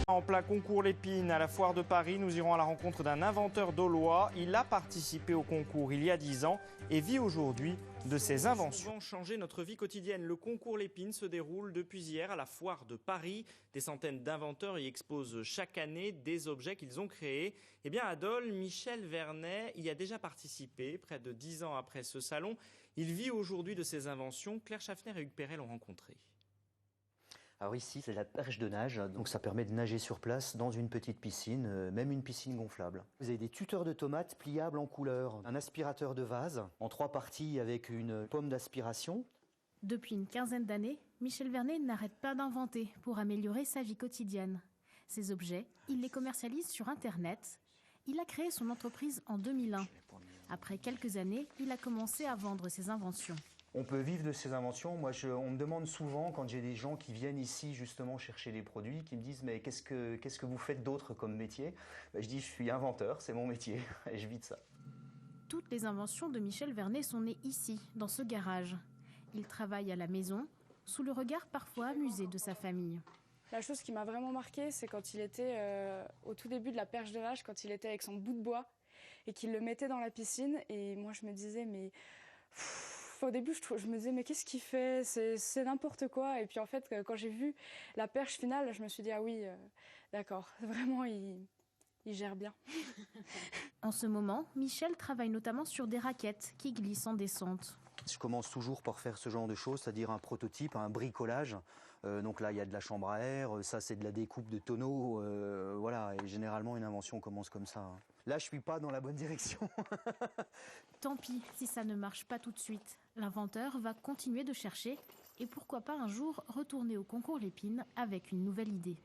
En plein concours Lépine à la Foire de Paris, nous irons à la rencontre d'un inventeur dolois. Il a participé au concours il y a 10 ans et vit aujourd'hui de ses inventions. Pour changer notre vie quotidienne, le concours Lépine se déroule depuis hier à la Foire de Paris. Des centaines d'inventeurs y exposent chaque année des objets qu'ils ont créés. Eh bien, à Dole, Michel Vernet y a déjà participé, près de 10 ans après ce salon. Il vit aujourd'hui de ses inventions. Claire Schaffner et Hugues Perret l'ont rencontré. Alors ici, c'est la perche de nage, donc ça permet de nager sur place dans une petite piscine, même une piscine gonflable. Vous avez des tuteurs de tomates pliables en couleur, un aspirateur de vase en 3 parties avec une pomme d'aspiration. Depuis une quinzaine d'années, Michel Vernet n'arrête pas d'inventer pour améliorer sa vie quotidienne. Ces objets, il les commercialise sur Internet. Il a créé son entreprise en 2001. Après quelques années, il a commencé à vendre ses inventions. On peut vivre de ses inventions. Moi, on me demande souvent, quand j'ai des gens qui viennent ici justement chercher les produits, qui me disent « mais qu'est-ce que vous faites d'autre comme métier ?» Je dis « je suis inventeur, c'est mon métier et je vis de ça ». Toutes les inventions de Michel Vernet sont nées ici, dans ce garage. Il travaille à la maison, sous le regard parfois amusé de sa famille. La chose qui m'a vraiment marquée, c'est quand il était au tout début de la perche de nage, quand il était avec son bout de bois et qu'il le mettait dans la piscine. Et moi, je me disais, mais... Au début, je me disais, mais qu'est-ce qu'il fait? C'est n'importe quoi. Et puis en fait, quand j'ai vu la perche finale, je me suis dit, ah oui, d'accord, vraiment, il gère bien. En ce moment, Michel travaille notamment sur des raquettes qui glissent en descente. Je commence toujours par faire ce genre de choses, c'est-à-dire un prototype, un bricolage. Donc là, il y a de la chambre à air, ça c'est de la découpe de tonneaux, voilà. Et généralement, une invention commence comme ça. Là, je suis pas dans la bonne direction. Tant pis si ça ne marche pas tout de suite. L'inventeur va continuer de chercher et pourquoi pas un jour retourner au concours Lépine avec une nouvelle idée.